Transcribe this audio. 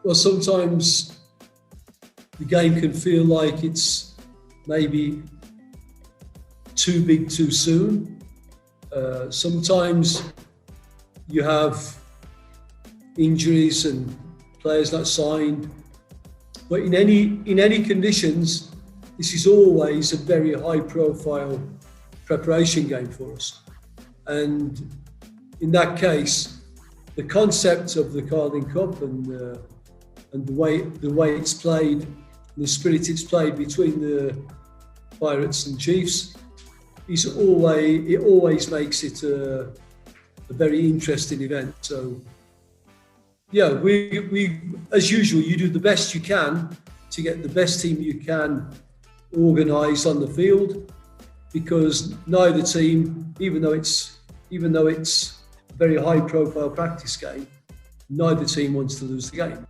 Well, sometimes the game can feel like it's maybe too big too soon. Sometimes you have injuries and players not signed, but in any conditions, this is always a very high-profile preparation game for us. And in that case, the concept of the Carling Cup and the way it's played, the spirit it's played between the Pirates and Chiefs, always makes it a very interesting event. So, yeah, we as usual, you do the best you can to get the best team you can organised on the field, because neither team, even though it's a very high-profile practice game, neither team wants to lose the game.